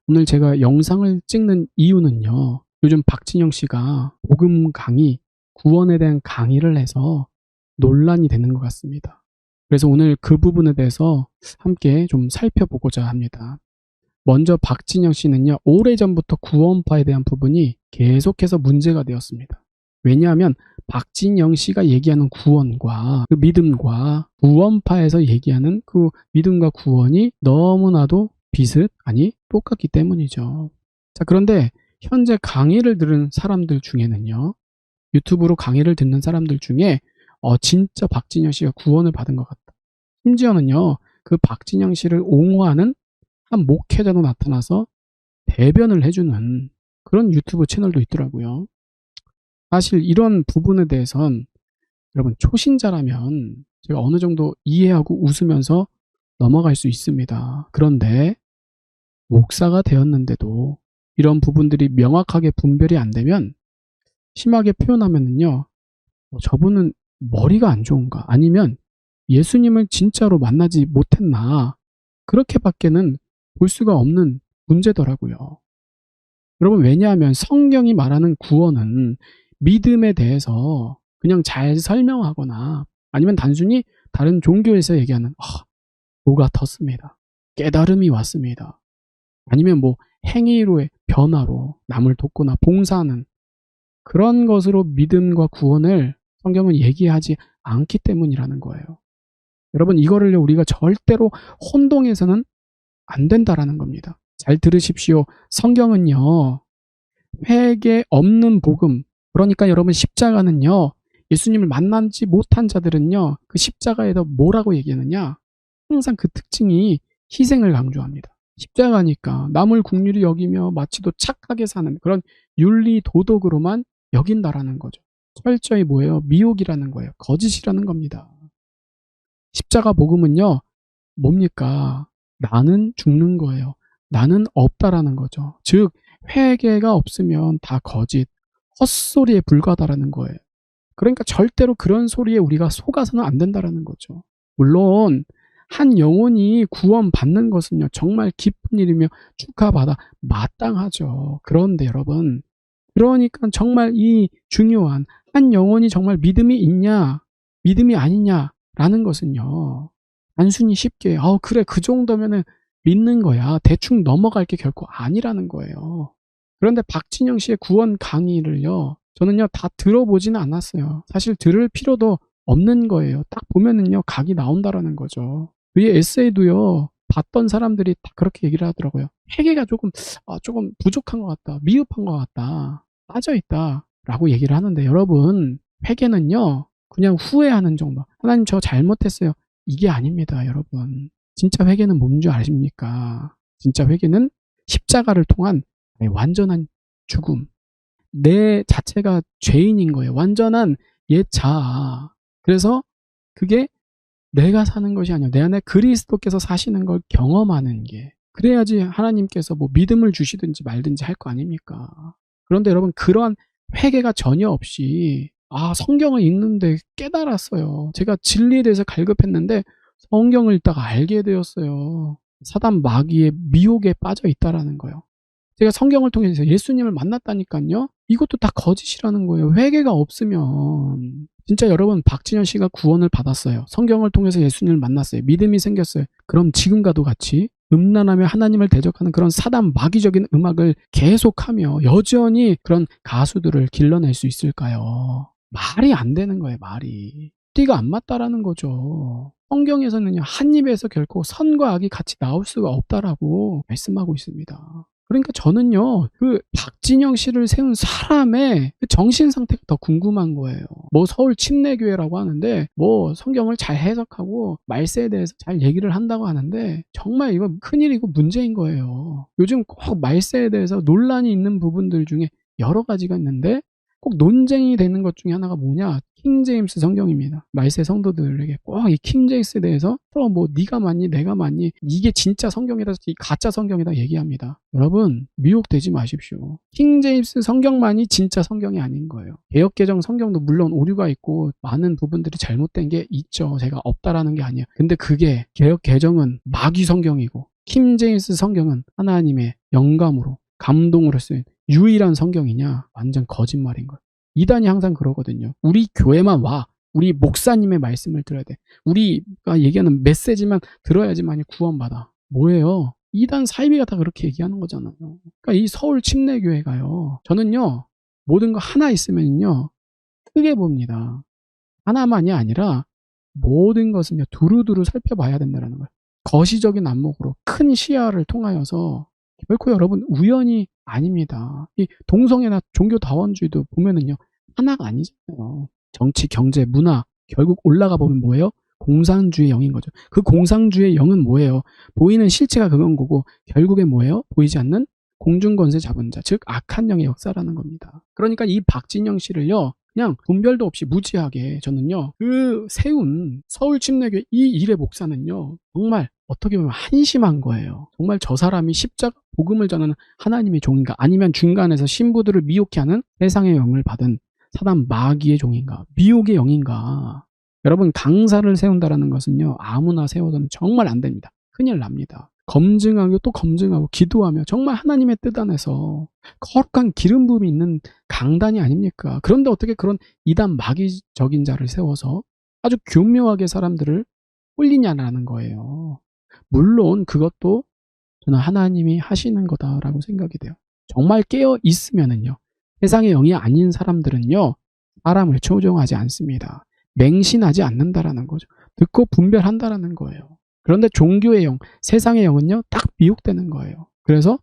오늘 제가 영상을 찍는 이유는요. 요즘 박진영 씨가 복음 강의, 구원에 대한 강의를 해서 논란이 되는 것 같습니다. 그래서 오늘 그 부분에 대해서 함께 좀 살펴보고자 합니다. 먼저 박진영 씨는요. 오래전부터 구원파에 대한 부분이 계속해서 문제가 되었습니다. 왜냐하면 박진영 씨가 얘기하는 구원과 그 믿음과 구원파에서 얘기하는 그 믿음과 구원이 너무나도 아니 똑같기 때문이죠. 자, 그런데 현재 강의를 들은 사람들 중에는요. 유튜브로 강의를 듣는 사람들 중에 진짜 박진영 씨가 구원을 받은 것 같다. 심지어는요. 그 박진영 씨를 옹호하는 한 목회자도 나타나서 대변을 해주는 그런 유튜브 채널도 있더라고요. 사실 이런 부분에 대해선 여러분 초신자라면 제가 어느 정도 이해하고 웃으면서 넘어갈 수 있습니다. 그런데 목사가 되었는데도 이런 부분들이 명확하게 분별이 안 되면 심하게 표현하면요. 저분은 머리가 안 좋은가 아니면 예수님을 진짜로 만나지 못했나 그렇게밖에는 볼 수가 없는 문제더라고요. 여러분 왜냐하면 성경이 말하는 구원은 믿음에 대해서 그냥 잘 설명하거나 아니면 단순히 다른 종교에서 얘기하는 뭐가 텄습니다. 깨달음이 왔습니다. 아니면 뭐 행위로의 변화로 남을 돕거나 봉사하는 그런 것으로 믿음과 구원을 성경은 얘기하지 않기 때문이라는 거예요. 여러분 이거를 우리가 절대로 혼동해서는 안 된다라는 겁니다. 잘 들으십시오. 성경은요. 회개 없는 복음 그러니까 여러분 십자가는요. 예수님을 만나지 못한 자들은요. 그 십자가에다 뭐라고 얘기하느냐 항상 그 특징이 희생을 강조합니다. 십자가니까 남을 긍휼히 여기며 마치도 착하게 사는 그런 윤리 도덕으로만 여긴다라는 거죠. 철저히 뭐예요? 미혹이라는 거예요. 거짓이라는 겁니다. 십자가 복음은요. 뭡니까? 나는 죽는 거예요. 나는 없다라는 거죠. 즉 회개가 없으면 다 거짓, 헛소리에 불과하다라는 거예요. 그러니까 절대로 그런 소리에 우리가 속아서는 안 된다라는 거죠. 물론 한 영혼이 구원받는 것은요 정말 기쁜 일이며 축하받아 마땅하죠. 그런데 여러분 그러니까 정말 이 중요한 한 영혼이 정말 믿음이 있냐 믿음이 아니냐라는 것은요 단순히 쉽게 그래 그 정도면은 믿는 거야 대충 넘어갈 게 결코 아니라는 거예요. 그런데 박진영 씨의 구원 강의를요 저는요 다 들어보지는 않았어요. 사실 들을 필요도 없는 거예요. 딱 보면은요 각이 나온다라는 거죠. 위에 에세이도요 봤던 사람들이 다 그렇게 얘기를 하더라고요. 회개가 조금 부족한 것 같다, 미흡한 것 같다, 빠져있다 라고 얘기를 하는데 여러분 회개는요 그냥 후회하는 정도. 하나님 저 잘못했어요 이게 아닙니다. 여러분 진짜 회개는 뭔 줄 아십니까? 진짜 회개는 십자가를 통한 완전한 죽음, 내 자체가 죄인인 거예요. 완전한 옛 자아. 그래서 그게 내가 사는 것이 아니라 내 안에 그리스도께서 사시는 걸 경험하는 게 그래야지 하나님께서 뭐 믿음을 주시든지 말든지 할 거 아닙니까? 그런데 여러분 그러한 회개가 전혀 없이 성경을 읽는데 깨달았어요. 제가 진리에 대해서 갈급했는데 성경을 읽다가 알게 되었어요. 사단 마귀의 미혹에 빠져 있다라는 거예요. 제가 성경을 통해서 예수님을 만났다니까요. 이것도 다 거짓이라는 거예요. 회개가 없으면 진짜 여러분 박진현 씨가 구원을 받았어요. 성경을 통해서 예수님을 만났어요. 믿음이 생겼어요. 그럼 지금과도 같이 음란하며 하나님을 대적하는 그런 사단 마귀적인 음악을 계속하며 여전히 그런 가수들을 길러낼 수 있을까요? 말이 안 되는 거예요. 말이. 띠가 안 맞다라는 거죠. 성경에서는요. 한 입에서 결코 선과 악이 같이 나올 수가 없다라고 말씀하고 있습니다. 그러니까 저는요 그 박진영 씨를 세운 사람의 그 정신 상태가 더 궁금한 거예요. 뭐 서울 침례교회라고 하는데 뭐 성경을 잘 해석하고 말세에 대해서 잘 얘기를 한다고 하는데 정말 이거 큰일이고 문제인 거예요. 요즘 꼭 말세에 대해서 논란이 있는 부분들 중에 여러 가지가 있는데 꼭 논쟁이 되는 것 중에 하나가 뭐냐? 킹제임스 성경입니다. 말세 성도들에게 꼭 이 킹제임스에 대해서 뭐 네가 맞니 내가 맞니 이게 진짜 성경이다 이 가짜 성경이다 얘기합니다. 여러분 미혹되지 마십시오. 킹제임스 성경만이 진짜 성경이 아닌 거예요. 개역개정 성경도 물론 오류가 있고 많은 부분들이 잘못된 게 있죠. 제가 없다라는 게 아니에요. 근데 그게 개역개정은 마귀 성경이고 킹 제임스 성경은 하나님의 영감으로 감동으로 쓰인 유일한 성경이냐? 완전 거짓말인 거예요. 이단이 항상 그러거든요. 우리 교회만 와. 우리 목사님의 말씀을 들어야 돼. 우리가 얘기하는 메시지만 들어야지만이 구원받아. 뭐예요? 이단 사이비가 다 그렇게 얘기하는 거잖아요. 그러니까 이 서울 침례교회가요. 저는요. 모든 거 하나 있으면요. 크게 봅니다. 하나만이 아니라 모든 것은요. 두루두루 살펴봐야 된다는 거예요. 거시적인 안목으로 큰 시야를 통하여서 결코 여러분 우연이 아닙니다. 이 동성애나 종교 다원주의도 보면은요. 하나가 아니잖아요. 정치, 경제, 문화 결국 올라가 보면 뭐예요? 공산주의 영인 거죠. 그 공산주의 영은 뭐예요? 보이는 실체가 그건 거고 결국에 뭐예요? 보이지 않는 공중권세 잡은 자, 즉 악한 영의 역사라는 겁니다. 그러니까 이 박진영 씨를요. 그냥 분별도 없이 무지하게 저는요. 그 세운 서울 침례교회 이 일의 목사는요. 정말 어떻게 보면 한심한 거예요. 정말 저 사람이 십자가 복음을 전하는 하나님의 종인가 아니면 중간에서 신부들을 미혹해 하는 세상의 영을 받은 사단 마귀의 종인가 미혹의 영인가. 여러분 강사를 세운다라는 것은요. 아무나 세워서는 정말 안 됩니다. 큰일 납니다. 검증하고 또 검증하고 기도하며 정말 하나님의 뜻 안에서 거룩한 기름 부음이 있는 강단이 아닙니까? 그런데 어떻게 그런 이단 마귀적인 자를 세워서 아주 교묘하게 사람들을 홀리냐라는 거예요. 물론 그것도 저는 하나님이 하시는 거다라고 생각이 돼요. 정말 깨어 있으면은요. 세상의 영이 아닌 사람들은요. 사람을 조종하지 않습니다. 맹신하지 않는다라는 거죠. 듣고 분별한다라는 거예요. 그런데 종교의 영, 세상의 영은요. 딱 미혹되는 거예요. 그래서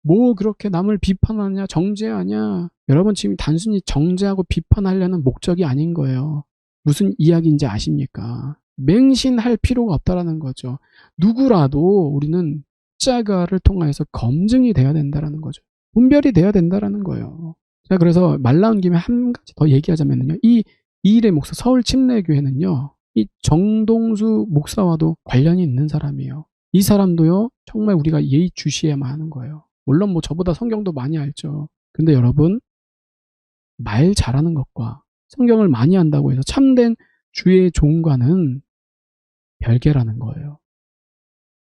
뭐 그렇게 남을 비판하냐 정죄하냐. 여러분 지금 단순히 정죄하고 비판하려는 목적이 아닌 거예요. 무슨 이야기인지 아십니까? 맹신할 필요가 없다라는 거죠. 누구라도 우리는 십자가를 통해서 검증이 돼야 된다라는 거죠. 분별이 돼야 된다라는 거예요. 자, 그래서 말 나온 김에 한 가지 더 얘기하자면요. 이 일의 목사 서울 침례교회는요. 이 정동수 목사와도 관련이 있는 사람이에요. 이 사람도요. 정말 우리가 예의주시해야만 하는 거예요. 물론 뭐 저보다 성경도 많이 알죠. 근데 여러분 말 잘하는 것과 성경을 많이 한다고 해서 참된 주의 종과는 별개라는 거예요.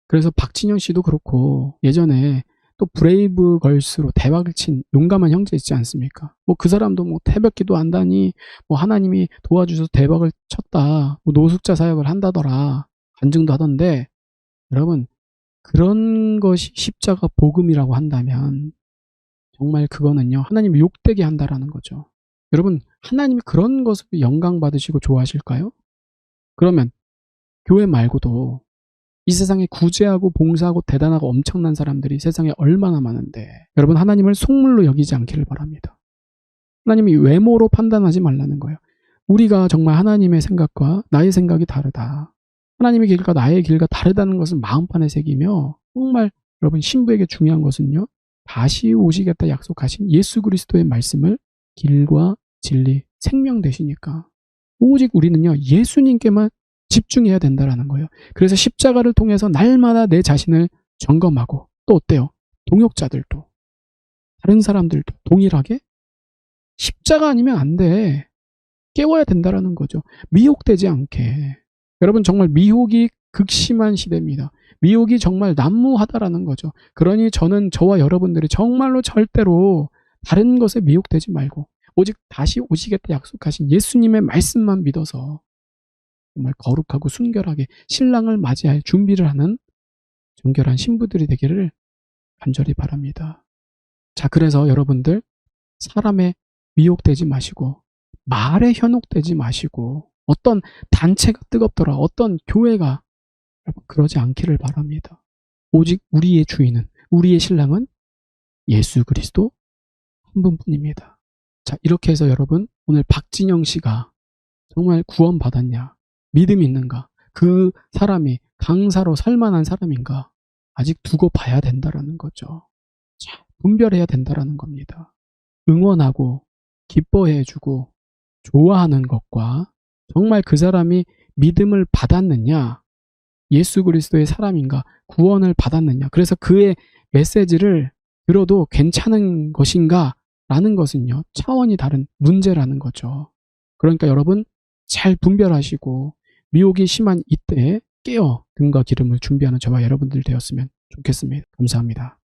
그래서 박진영 씨도 그렇고 예전에 또 브레이브 걸스로 대박을 친 용감한 형제 있지 않습니까? 뭐 그 사람도 뭐 새벽기도 한다니 뭐 하나님이 도와주셔서 대박을 쳤다. 뭐 노숙자 사역을 한다더라. 간증도 하던데 여러분 그런 것이 십자가 복음이라고 한다면 정말 그거는요. 하나님이 욕되게 한다라는 거죠. 여러분 하나님이 그런 것을 영광 받으시고 좋아하실까요? 그러면 교회 말고도 이 세상에 구제하고 봉사하고 대단하고 엄청난 사람들이 세상에 얼마나 많은데 여러분 하나님을 속물로 여기지 않기를 바랍니다. 하나님이 외모로 판단하지 말라는 거예요. 우리가 정말 하나님의 생각과 나의 생각이 다르다. 하나님의 길과 나의 길과 다르다는 것을 마음판에 새기며 정말 여러분 신부에게 중요한 것은요. 다시 오시겠다 약속하신 예수 그리스도의 말씀을 길과 진리, 생명 되시니까 오직 우리는요. 예수님께만 집중해야 된다라는 거예요. 그래서 십자가를 통해서 날마다 내 자신을 점검하고 또 어때요? 동역자들도 다른 사람들도 동일하게 십자가 아니면 안 돼. 깨워야 된다라는 거죠. 미혹되지 않게. 여러분 정말 미혹이 극심한 시대입니다. 미혹이 정말 난무하다라는 거죠. 그러니 저는 저와 여러분들이 정말로 절대로 다른 것에 미혹되지 말고 오직 다시 오시겠다 약속하신 예수님의 말씀만 믿어서 정말 거룩하고 순결하게 신랑을 맞이할 준비를 하는 정결한 신부들이 되기를 간절히 바랍니다. 자, 그래서 여러분들 사람에 미혹되지 마시고 말에 현혹되지 마시고 어떤 단체가 뜨겁더라 어떤 교회가 그러지 않기를 바랍니다. 오직 우리의 주인은 우리의 신랑은 예수 그리스도 한 분뿐입니다. 자, 이렇게 해서 여러분 오늘 박진영 씨가 정말 구원받았냐 믿음이 있는가 그 사람이 강사로 살만한 사람인가 아직 두고 봐야 된다라는 거죠. 자, 분별해야 된다라는 겁니다. 응원하고 기뻐해주고 좋아하는 것과 정말 그 사람이 믿음을 받았느냐 예수 그리스도의 사람인가 구원을 받았느냐 그래서 그의 메시지를 들어도 괜찮은 것인가 라는 것은요 차원이 다른 문제라는 거죠. 그러니까 여러분 잘 분별하시고 미혹이 심한 이때에 깨어 등과 기름을 준비하는 저와 여러분들 되었으면 좋겠습니다. 감사합니다.